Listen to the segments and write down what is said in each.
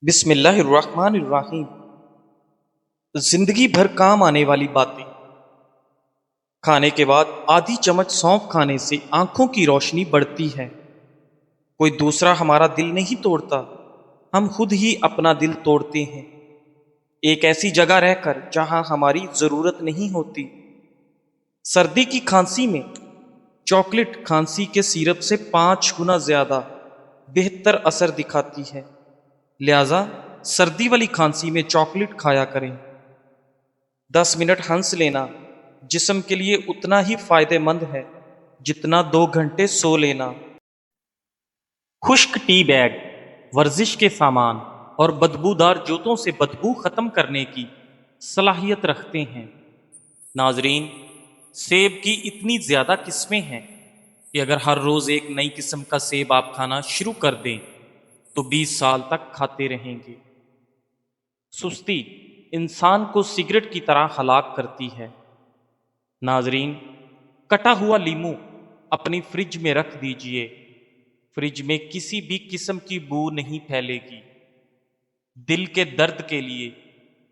بسم اللہ الرحمن الرحیم۔ زندگی بھر کام آنے والی باتیں۔ کھانے کے بعد آدھی چمچ سونف کھانے سے آنکھوں کی روشنی بڑھتی ہے۔ کوئی دوسرا ہمارا دل نہیں توڑتا، ہم خود ہی اپنا دل توڑتے ہیں، ایک ایسی جگہ رہ کر جہاں ہماری ضرورت نہیں ہوتی۔ سردی کی کھانسی میں چاکلیٹ کھانسی کے سیرپ سے 5 گنا زیادہ بہتر اثر دکھاتی ہے، لہذا سردی والی کھانسی میں چاکلیٹ کھایا کریں۔ 10 منٹ ہنس لینا جسم کے لیے اتنا ہی فائدہ مند ہے جتنا 2 گھنٹے سو لینا۔ خشک ٹی بیگ، ورزش کے سامان اور بدبودار جوتوں سے بدبو ختم کرنے کی صلاحیت رکھتے ہیں۔ ناظرین، سیب کی اتنی زیادہ قسمیں ہیں کہ اگر ہر روز ایک نئی قسم کا سیب آپ کھانا شروع کر دیں تو 20 سال تک کھاتے رہیں گے۔ سستی انسان کو سگریٹ کی طرح ہلاک کرتی ہے۔ ناظرین، کٹا ہوا لیمو اپنی فریج میں رکھ دیجئے، فریج میں کسی بھی قسم کی بو نہیں پھیلے گی۔ دل کے درد کے لیے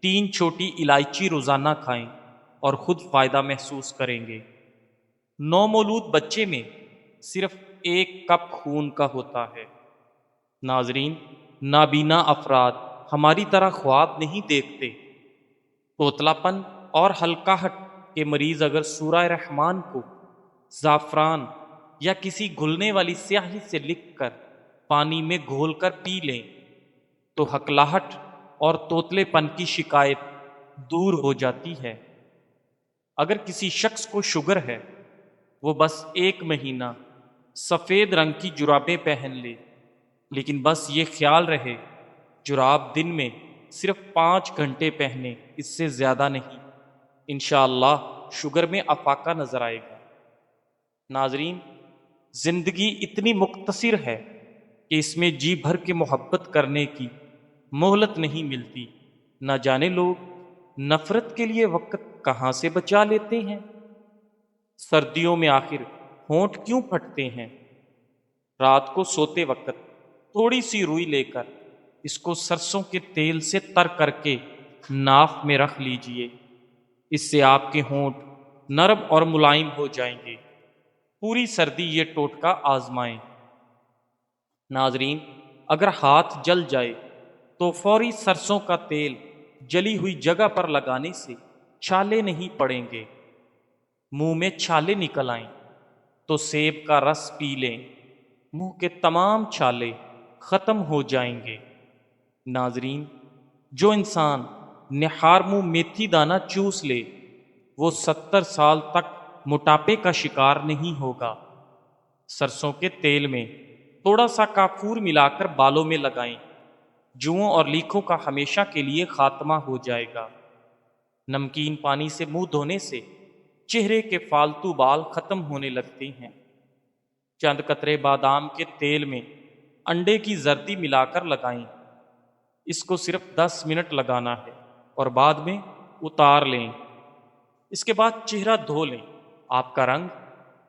3 چھوٹی الائچی روزانہ کھائیں اور خود فائدہ محسوس کریں گے۔ نومولود بچے میں صرف 1 کپ خون کا ہوتا ہے۔ ناظرین، نابینا افراد ہماری طرح خواب نہیں دیکھتے۔ توتلا پن اور ہلکاہٹ کے مریض اگر سورہ رحمان کو زعفران یا کسی گھلنے والی سیاہی سے لکھ کر پانی میں گھول کر پی لیں تو ہکلاہٹ اور توتلے پن کی شکایت دور ہو جاتی ہے۔ اگر کسی شخص کو شوگر ہے، وہ بس 1 مہینہ سفید رنگ کی جرابیں پہن لے، لیکن بس یہ خیال رہے جراب دن میں صرف 5 گھنٹے پہنے، اس سے زیادہ نہیں۔ انشاءاللہ شوگر میں افاقہ نظر آئے گا۔ ناظرین، زندگی اتنی مختصر ہے کہ اس میں جی بھر کے محبت کرنے کی مہلت نہیں ملتی۔ نہ جانے لوگ نفرت کے لیے وقت کہاں سے بچا لیتے ہیں۔ سردیوں میں آخر ہونٹ کیوں پھٹتے ہیں؟ رات کو سوتے وقت تھوڑی سی روئی لے کر اس کو سرسوں کے تیل سے تر کر کے ناف میں رکھ لیجئے، اس سے آپ کے ہونٹ نرم اور ملائم ہو جائیں گے۔ پوری سردی یہ ٹوٹکا آزمائیں۔ ناظرین، اگر ہاتھ جل جائے تو فوری سرسوں کا تیل جلی ہوئی جگہ پر لگانے سے چھالے نہیں پڑیں گے۔ منہ میں چھالے نکل آئیں تو سیب کا رس پی لیں، منہ کے تمام چھالے ختم ہو جائیں گے۔ ناظرین، جو انسان نہار منہ میتھی دانہ چوس لے وہ 70 سال تک موٹاپے کا شکار نہیں ہوگا۔ سرسوں کے تیل میں تھوڑا سا کافور ملا کر بالوں میں لگائیں، جوؤں اور لیکھوں کا ہمیشہ کے لیے خاتمہ ہو جائے گا۔ نمکین پانی سے منہ دھونے سے چہرے کے فالتو بال ختم ہونے لگتے ہیں۔ چند قطرے بادام کے تیل میں انڈے کی زردی ملا کر لگائیں، اس کو صرف 10 منٹ لگانا ہے اور بعد میں اتار لیں۔ اس کے بعد چہرہ دھو لیں، آپ کا رنگ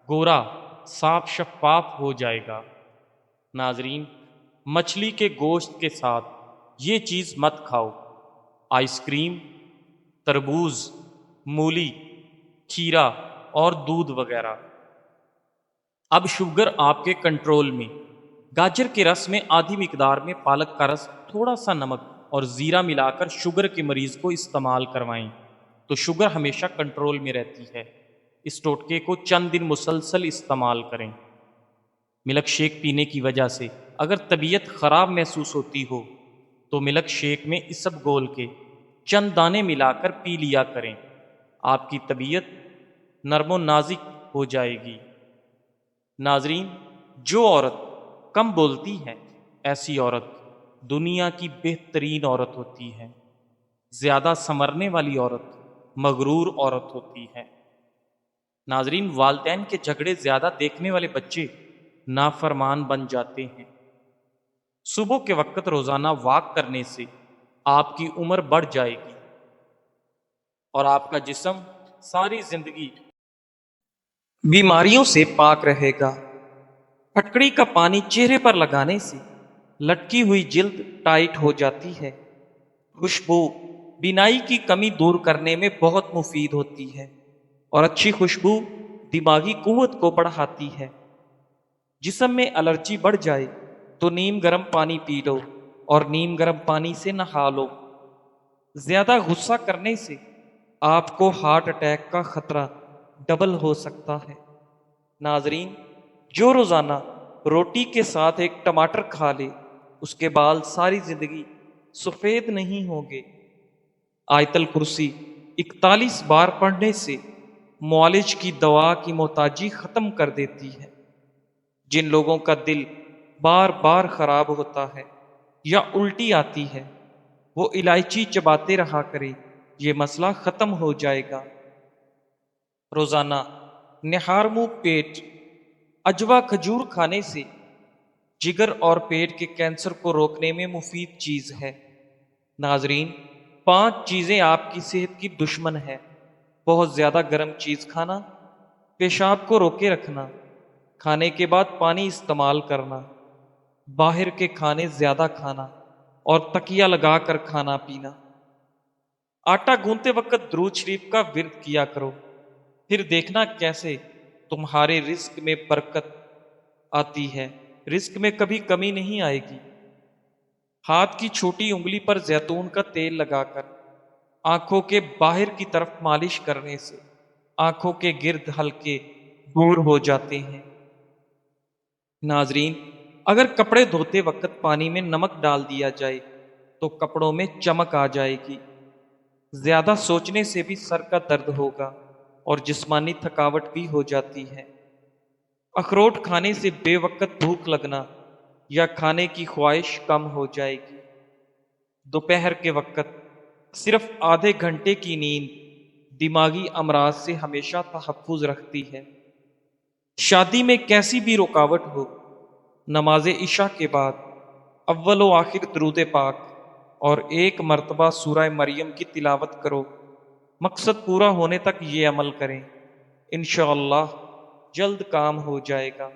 گورا صاف شفاف ہو جائے گا۔ ناظرین، مچھلی کے گوشت کے ساتھ یہ چیز مت کھاؤ۔ آئس کریم، تربوز، مولی، کھیرا اور دودھ وغیرہ۔ اب شوگر آپ کے کنٹرول میں۔ گاجر کے رس میں آدھی مقدار میں پالک کا رس، تھوڑا سا نمک اور زیرہ ملا کر شوگر کے مریض کو استعمال کروائیں تو شوگر ہمیشہ کنٹرول میں رہتی ہے۔ اس ٹوٹکے کو چند دن مسلسل استعمال کریں۔ ملک شیک پینے کی وجہ سے اگر طبیعت خراب محسوس ہوتی ہو تو ملک شیک میں اسب گول کے چند دانے ملا کر پی لیا کریں، آپ کی طبیعت نرم و نازک ہو جائے گی۔ ناظرین، جو عورت کم بولتی ہے ایسی عورت دنیا کی بہترین عورت ہوتی ہے۔ زیادہ سنورنے والی عورت مغرور عورت ہوتی ہے۔ ناظرین، والدین کے جھگڑے زیادہ دیکھنے والے بچے نافرمان بن جاتے ہیں۔ صبح کے وقت روزانہ واک کرنے سے آپ کی عمر بڑھ جائے گی اور آپ کا جسم ساری زندگی بیماریوں سے پاک رہے گا۔ پھٹکڑی کا پانی چہرے پر لگانے سے لٹکی ہوئی جلد ٹائٹ ہو جاتی ہے۔ خوشبو بینائی کی کمی دور کرنے میں بہت مفید ہوتی ہے، اور اچھی خوشبو دماغی قوت کو بڑھاتی ہے۔ جسم میں الرجی بڑھ جائے تو نیم گرم پانی پی لو اور نیم گرم پانی سے نہا لو۔ زیادہ غصہ کرنے سے آپ کو ہارٹ اٹیک کا خطرہ ڈبل ہو سکتا ہے۔ ناظرین، جو روزانہ روٹی کے ساتھ ایک ٹماٹر کھا لے، اس کے بال ساری زندگی سفید نہیں ہوں گے۔ آیت الکرسی 41 بار پڑھنے سے معالج کی دوا کی محتاجی ختم کر دیتی ہے۔ جن لوگوں کا دل بار بار خراب ہوتا ہے یا الٹی آتی ہے، وہ الائچی چباتے رہا کرے، یہ مسئلہ ختم ہو جائے گا۔ روزانہ نہار منہ پیٹ اجوا کھجور کھانے سے جگر اور پیٹ کے کینسر کو روکنے میں مفید چیز ہے۔ ناظرین، 5 چیزیں آپ کی صحت کی دشمن ہے: بہت زیادہ گرم چیز کھانا، پیشاب کو روکے رکھنا، کھانے کے بعد پانی استعمال کرنا، باہر کے کھانے زیادہ کھانا، اور تکیہ لگا کر کھانا پینا۔ آٹا گوندتے وقت درود شریف کا ورد کیا کرو، پھر دیکھنا کیسے تمہارے رزق میں برکت آتی ہے۔ رزق میں کبھی کمی نہیں آئے گی۔ ہاتھ کی چھوٹی انگلی پر زیتون کا تیل لگا کر آنکھوں کے باہر کی طرف مالش کرنے سے آنکھوں کے گرد ہلکے دور ہو جاتے ہیں۔ ناظرین، اگر کپڑے دھوتے وقت پانی میں نمک ڈال دیا جائے تو کپڑوں میں چمک آ جائے گی۔ زیادہ سوچنے سے بھی سر کا درد ہوگا اور جسمانی تھکاوٹ بھی ہو جاتی ہے۔ اخروٹ کھانے سے بے وقت بھوک لگنا یا کھانے کی خواہش کم ہو جائے گی۔ دوپہر کے وقت صرف آدھے گھنٹے کی نیند دماغی امراض سے ہمیشہ تحفظ رکھتی ہے۔ شادی میں کیسی بھی رکاوٹ ہو، نماز عشاء کے بعد اول و آخر درود پاک اور 1 مرتبہ سورہ مریم کی تلاوت کرو۔ مقصد پورا ہونے تک یہ عمل کریں، انشاءاللہ جلد کام ہو جائے گا۔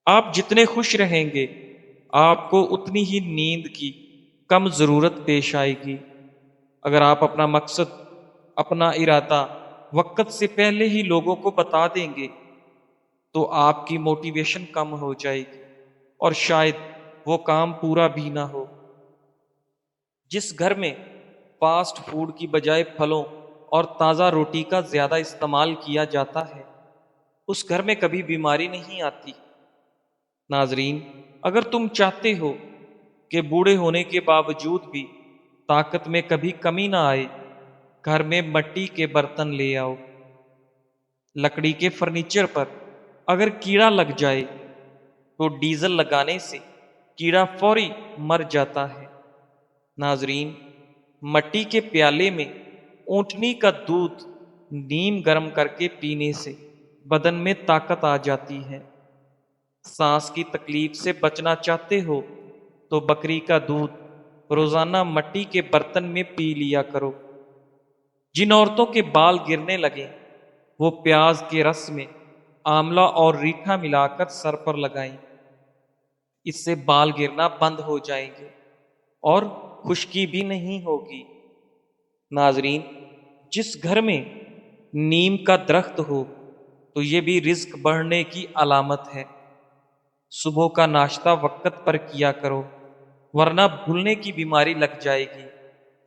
آپ جتنے خوش رہیں گے، آپ کو اتنی ہی نیند کی کم ضرورت پیش آئے گی۔ اگر آپ اپنا مقصد، اپنا ارادہ وقت سے پہلے ہی لوگوں کو بتا دیں گے تو آپ کی موٹیویشن کم ہو جائے گی اور شاید وہ کام پورا بھی نہ ہو۔ جس گھر میں فاسٹ فوڈ کی بجائے پھلوں اور تازہ روٹی کا زیادہ استعمال کیا جاتا ہے، اس گھر میں کبھی بیماری نہیں آتی۔ ناظرین، اگر تم چاہتے ہو کہ بوڑھے ہونے کے باوجود بھی طاقت میں کبھی کمی نہ آئے، گھر میں مٹی کے برتن لے آؤ۔ لکڑی کے فرنیچر پر اگر کیڑا لگ جائے تو ڈیزل لگانے سے کیڑا فوری مر جاتا ہے۔ ناظرین، مٹی کے پیالے میں اونٹنی کا دودھ نیم گرم کر کے پینے سے بدن میں طاقت آ جاتی ہے۔ سانس کی تکلیف سے بچنا چاہتے ہو تو بکری کا دودھ روزانہ مٹی کے برتن میں پی لیا کرو۔ جن عورتوں کے بال گرنے لگے، وہ پیاز کے رس میں آملہ اور ریٹھا ملا کر سر پر لگائیں۔ اس سے بال گرنا بند ہو جائیں گے اور خشکی بھی نہیں ہوگی۔ ناظرین، جس گھر میں نیم کا درخت ہو تو یہ بھی رزق بڑھنے کی علامت ہے۔ صبح کا ناشتہ وقت پر کیا کرو، ورنہ بھولنے کی بیماری لگ جائے گی،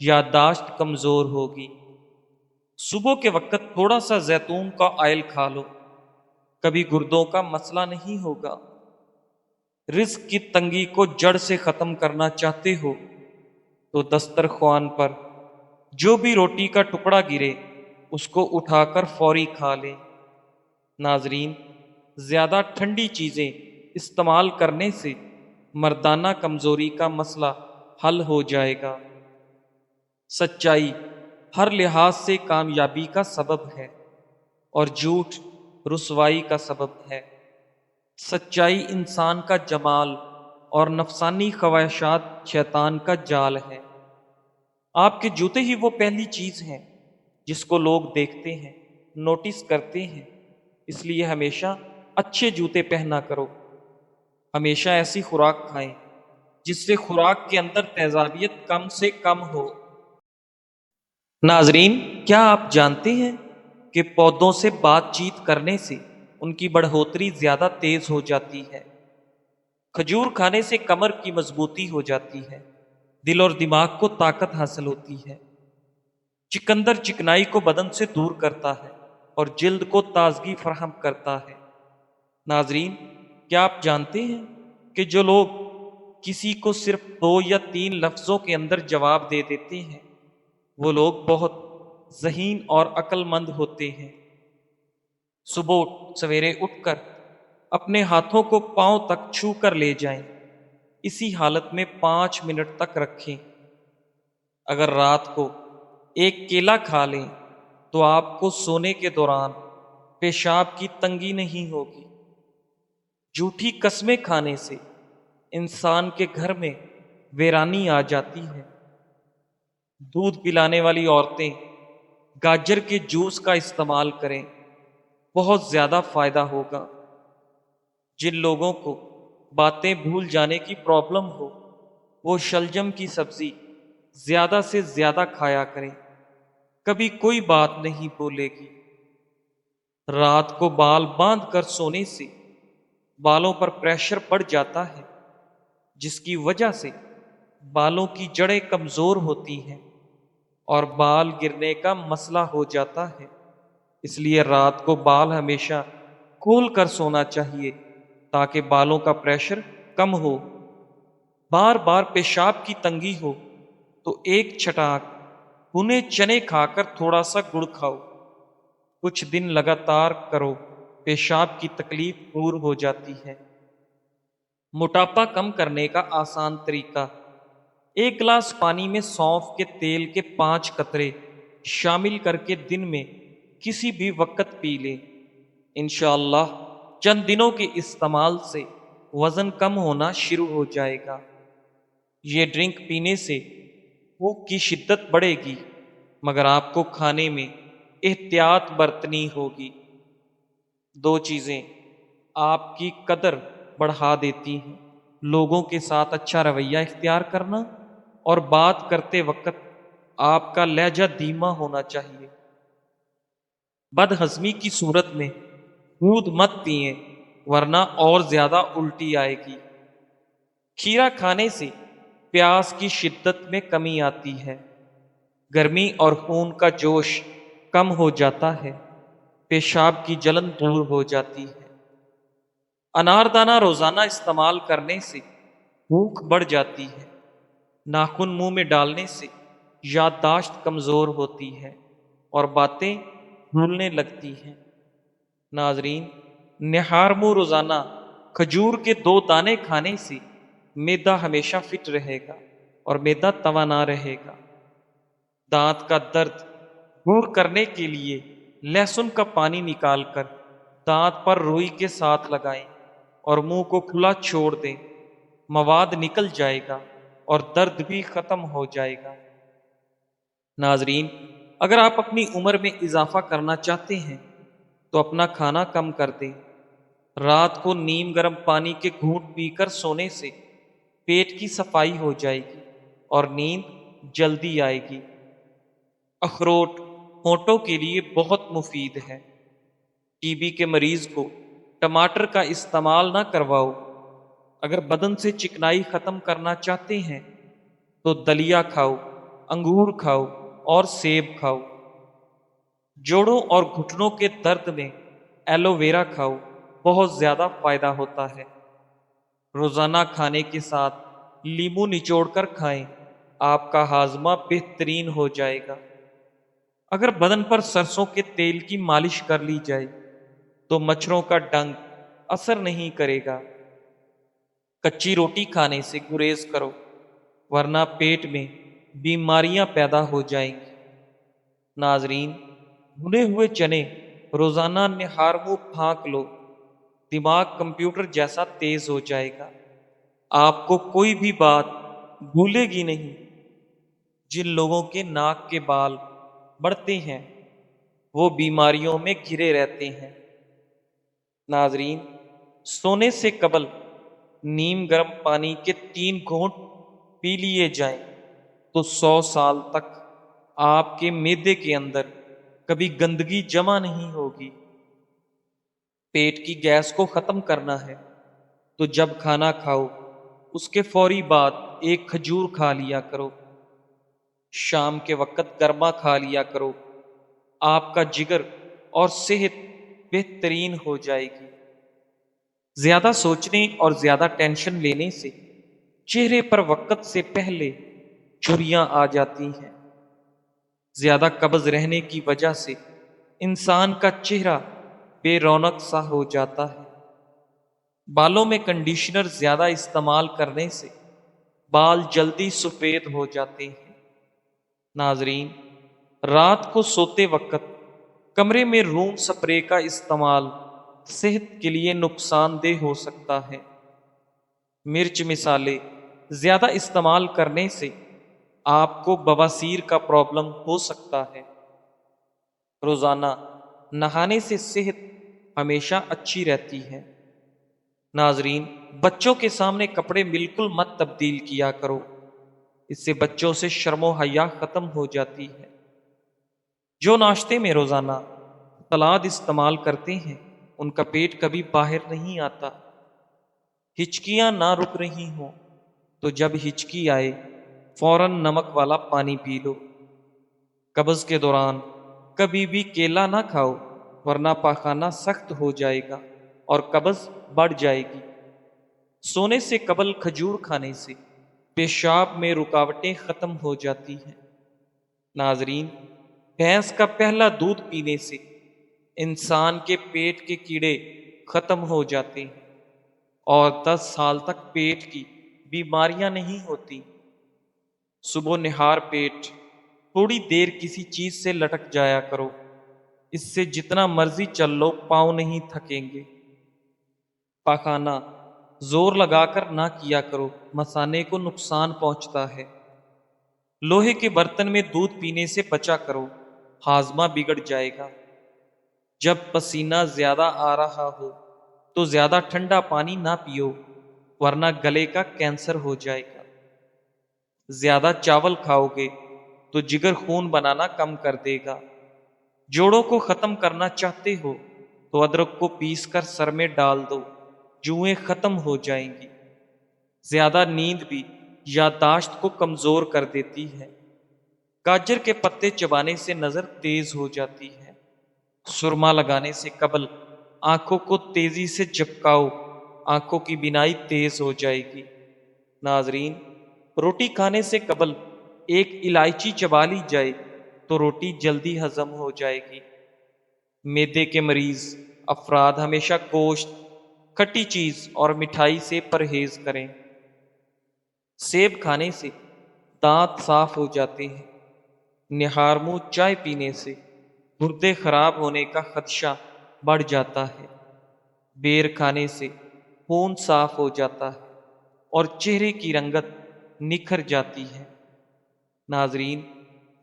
یادداشت کمزور ہوگی۔ صبح کے وقت تھوڑا سا زیتون کا آئل کھا لو، کبھی گردوں کا مسئلہ نہیں ہوگا۔ رزق کی تنگی کو جڑ سے ختم کرنا چاہتے ہو تو دسترخوان پر جو بھی روٹی کا ٹکڑا گرے اس کو اٹھا کر فوری کھا لیں۔ ناظرین، زیادہ ٹھنڈی چیزیں استعمال کرنے سے مردانہ کمزوری کا مسئلہ حل ہو جائے گا۔ سچائی ہر لحاظ سے کامیابی کا سبب ہے اور جھوٹ رسوائی کا سبب ہے۔ سچائی انسان کا جمال اور نفسانی خواہشات شیطان کا جال ہے۔ آپ کے جوتے ہی وہ پہلی چیز ہیں جس کو لوگ دیکھتے ہیں، نوٹس کرتے ہیں۔ اس لیے ہمیشہ اچھے جوتے پہنا کرو، ہمیشہ ایسی خوراک کھائیں جس سے خوراک کے اندر تیزابیت کم سے کم ہو۔ ناظرین، کیا آپ جانتے ہیں کہ پودوں سے بات چیت کرنے سے ان کی بڑھوتری زیادہ تیز ہو جاتی ہے؟ کھجور کھانے سے کمر کی مضبوطی ہو جاتی ہے، دل اور دماغ کو طاقت حاصل ہوتی ہے۔ چکندر چکنائی کو بدن سے دور کرتا ہے اور جلد کو تازگی فراہم کرتا ہے۔ ناظرین، کیا آپ جانتے ہیں کہ جو لوگ کسی کو صرف 2 یا 3 لفظوں کے اندر جواب دے دیتے ہیں وہ لوگ بہت ذہین اور عقل مند ہوتے ہیں؟ صبح سویرے اٹھ کر اپنے ہاتھوں کو پاؤں تک چھو کر لے جائیں، اسی حالت میں 5 منٹ تک رکھیں۔ اگر رات کو ایک کیلا کھا لیں تو آپ کو سونے کے دوران پیشاب کی تنگی نہیں ہوگی۔ جھوٹی قسمیں کھانے سے انسان کے گھر میں ویرانی آ جاتی ہے۔ دودھ پلانے والی عورتیں گاجر کے جوس کا استعمال کریں، بہت زیادہ فائدہ ہوگا۔ جن لوگوں کو باتیں بھول جانے کی پرابلم ہو وہ شلجم کی سبزی زیادہ سے زیادہ کھایا کریں، کبھی کوئی بات نہیں بولے گی۔ رات کو بال باندھ کر سونے سے بالوں پر پریشر بڑھ جاتا ہے، جس کی وجہ سے بالوں کی جڑیں کمزور ہوتی ہیں اور بال گرنے کا مسئلہ ہو جاتا ہے۔ اس لیے رات کو بال ہمیشہ کھول کر سونا چاہیے تاکہ بالوں کا پریشر کم ہو۔ بار بار پیشاب کی تنگی ہو تو ایک چھٹاک بھنے چنے کھا کر تھوڑا سا گڑ کھاؤ، کچھ دن لگاتار کرو، پیشاب کی تکلیف دور ہو جاتی ہے۔ موٹاپا کم کرنے کا آسان طریقہ: 1 گلاس پانی میں سونف کے تیل کے 5 قطرے شامل کر کے دن میں کسی بھی وقت پی لیں۔ انشاءاللہ چند دنوں کے استعمال سے وزن کم ہونا شروع ہو جائے گا۔ یہ ڈرنک پینے سے بھوک کی شدت بڑھے گی، مگر آپ کو کھانے میں احتیاط برتنی ہوگی۔ 2 چیزیں آپ کی قدر بڑھا دیتی ہیں: لوگوں کے ساتھ اچھا رویہ اختیار کرنا اور بات کرتے وقت آپ کا لہجہ دھیما ہونا چاہیے۔ بد ہضمی کی صورت میں دودھ مت پئیں ورنہ اور زیادہ الٹی آئے گی۔ کھیرا کھانے سے پیاس کی شدت میں کمی آتی ہے، گرمی اور خون کا جوش کم ہو جاتا ہے، پیشاب کی جلن دور ہو جاتی ہے۔ اناردانہ روزانہ استعمال کرنے سے بھوک بڑھ جاتی ہے۔ ناخن منہ میں ڈالنے سے یادداشت کمزور ہوتی ہے اور باتیں بھولنے لگتی ہیں۔ ناظرین، نہار منہ روزانہ کھجور کے 2 دانے کھانے سے معدہ ہمیشہ فٹ رہے گا اور معدہ توانا رہے گا۔ دانت کا درد دور کرنے کے لیے لہسن کا پانی نکال کر دانت پر روئی کے ساتھ لگائیں اور منہ کو کھلا چھوڑ دیں، مواد نکل جائے گا اور درد بھی ختم ہو جائے گا۔ ناظرین، اگر آپ اپنی عمر میں اضافہ کرنا چاہتے ہیں تو اپنا کھانا کم کر دیں۔ رات کو نیم گرم پانی کے گھونٹ پی کر سونے سے پیٹ کی صفائی ہو جائے گی اور نیند جلدی آئے گی۔ اخروٹ ہونٹوں کے لیے بہت مفید ہے۔ ٹی بی کے مریض کو ٹماٹر کا استعمال نہ کرواؤ۔ اگر بدن سے چکنائی ختم کرنا چاہتے ہیں تو دلیا کھاؤ، انگور کھاؤ اور سیب کھاؤ۔ جوڑوں اور گھٹنوں کے درد میں ایلو ویرا کھاؤ، بہت زیادہ فائدہ ہوتا ہے۔ روزانہ کھانے کے ساتھ لیمو نچوڑ کر کھائیں، آپ کا ہاضمہ بہترین ہو جائے گا۔ اگر بدن پر سرسوں کے تیل کی مالش کر لی جائے تو مچھروں کا ڈنک اثر نہیں کرے گا۔ کچی روٹی کھانے سے گریز کرو ورنہ پیٹ میں بیماریاں پیدا ہو جائیں گی۔ ناظرین، بھنے ہوئے چنے روزانہ نہار منہ پھانک لو، دماغ کمپیوٹر جیسا تیز ہو جائے گا، آپ کو کوئی بھی بات بھولے گی نہیں۔ جن لوگوں کے ناک کے بال بڑھتے ہیں وہ بیماریوں میں گھرے رہتے ہیں۔ ناظرین، سونے سے قبل نیم گرم پانی کے 3 گھونٹ پی لیے جائیں تو 100 سال تک آپ کے معدے کے اندر کبھی گندگی جمع نہیں ہوگی۔ پیٹ کی گیس کو ختم کرنا ہے تو جب کھانا کھاؤ اس کے فوری بعد ایک کھجور کھا لیا کرو۔ شام کے وقت گرما کھا لیا کرو، آپ کا جگر اور صحت بہترین ہو جائے گی۔ زیادہ سوچنے اور زیادہ ٹینشن لینے سے چہرے پر وقت سے پہلے جھریاں آ جاتی ہیں۔ زیادہ قبض رہنے کی وجہ سے انسان کا چہرہ بے رونق سا ہو جاتا ہے۔ بالوں میں کنڈیشنر زیادہ استعمال کرنے سے بال جلدی سفید ہو جاتے ہیں۔ ناظرین، رات کو سوتے وقت کمرے میں روم سپرے کا استعمال صحت کے لیے نقصان دہ ہو سکتا ہے۔ مرچ مسالے زیادہ استعمال کرنے سے آپ کو بواسیر کا پرابلم ہو سکتا ہے۔ روزانہ نہانے سے صحت ہمیشہ اچھی رہتی ہے۔ ناظرین، بچوں کے سامنے کپڑے بالکل مت تبدیل کیا کرو، اس سے بچوں سے شرم و حیا ختم ہو جاتی ہے۔ جو ناشتے میں روزانہ سلاد استعمال کرتے ہیں ان کا پیٹ کبھی باہر نہیں آتا۔ ہچکیاں نہ رک رہی ہوں تو جب ہچکی آئے فوراً نمک والا پانی پی لو۔ قبض کے دوران کبھی بھی کیلا نہ کھاؤ ورنہ پاخانہ سخت ہو جائے گا اور قبض بڑھ جائے گی۔ سونے سے قبل کھجور کھانے سے پیشاب میں رکاوٹیں ختم ہو جاتی ہیں۔ ناظرین، بھینس کا پہلا دودھ پینے سے انسان کے پیٹ کے کیڑے ختم ہو جاتے ہیں اور 10 سال تک پیٹ کی بیماریاں نہیں ہوتی۔ صبح نہار پیٹ تھوڑی دیر کسی چیز سے لٹک جایا کرو، اس سے جتنا مرضی چل لو پاؤں نہیں تھکیں گے۔ پاخانہ زور لگا کر نہ کیا کرو، مثانے کو نقصان پہنچتا ہے۔ لوہے کے برتن میں دودھ پینے سے بچا کرو، ہاضمہ بگڑ جائے گا۔ جب پسینہ زیادہ آ رہا ہو تو زیادہ ٹھنڈا پانی نہ پیو ورنہ گلے کا کینسر ہو جائے گا۔ زیادہ چاول کھاؤ گے تو جگر خون بنانا کم کر دے گا۔ جوڑوں کو ختم کرنا چاہتے ہو تو ادرک کو پیس کر سر میں ڈال دو، جوئیں ختم ہو جائیں گی۔ زیادہ نیند بھی یادداشت کو کمزور کر دیتی ہے۔ گاجر کے پتے چبانے سے نظر تیز ہو جاتی ہے۔ سرما لگانے سے قبل آنکھوں کو تیزی سے جھپکاؤ، آنکھوں کی بینائی تیز ہو جائے گی۔ ناظرین، روٹی کھانے سے قبل ایک الائچی چبا لی جائے تو روٹی جلدی ہضم ہو جائے گی۔ معدے کے مریض افراد ہمیشہ گوشت، کھٹی چیز اور مٹھائی سے پرہیز کریں۔ سیب کھانے سے دانت صاف ہو جاتے ہیں۔ نہار منہ چائے پینے سے گردے خراب ہونے کا خدشہ بڑھ جاتا ہے۔ بیر کھانے سے خون صاف ہو جاتا ہے اور چہرے کی رنگت نکھر جاتی ہے۔ ناظرین،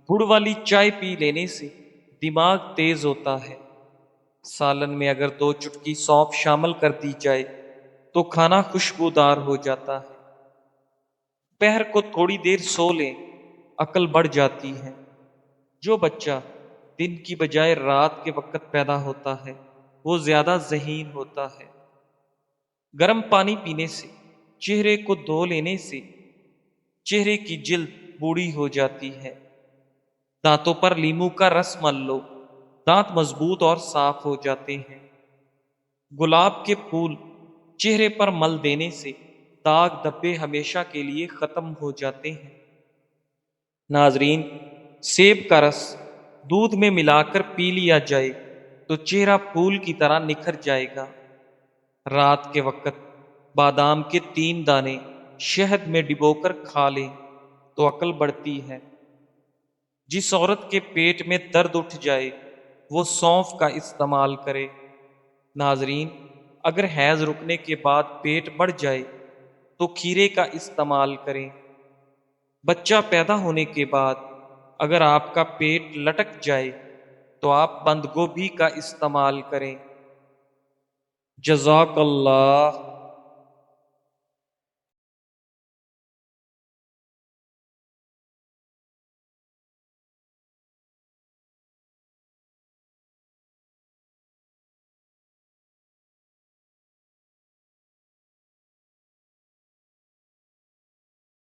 گڑ والی چائے پی لینے سے دماغ تیز ہوتا ہے۔ سالن میں اگر 2 چٹکی سونف شامل کر دی جائے تو کھانا خوشبودار ہو جاتا ہے۔ پہر کو تھوڑی دیر سو لیں، عقل بڑھ جاتی ہے۔ جو بچہ دن کی بجائے رات کے وقت پیدا ہوتا ہے وہ زیادہ ذہین ہوتا ہے۔ گرم پانی پینے سے، چہرے کو دھو لینے سے چہرے کی جلد بوڑھی ہو جاتی ہے۔ دانتوں پر لیموں کا رس مل لو، دانت مضبوط اور صاف ہو جاتے ہیں۔ گلاب کے پھول چہرے پر مل دینے سے داغ دھبے ہمیشہ کے لیے ختم ہو جاتے ہیں۔ ناظرین، سیب کا رس دودھ میں ملا کر پی لیا جائے تو چہرہ پھول کی طرح نکھر جائے گا۔ رات کے وقت بادام کے 3 دانے شہد میں ڈبو کر کھا لیں تو عقل بڑھتی ہے۔ جس عورت کے پیٹ میں درد اٹھ جائے وہ سونف کا استعمال کرے۔ ناظرین، اگر حیض رکنے کے بعد پیٹ بڑھ جائے تو کھیرے کا استعمال کریں۔ بچہ پیدا ہونے کے بعد اگر آپ کا پیٹ لٹک جائے تو آپ بند گوبھی کا استعمال کریں۔ جزاک اللہ۔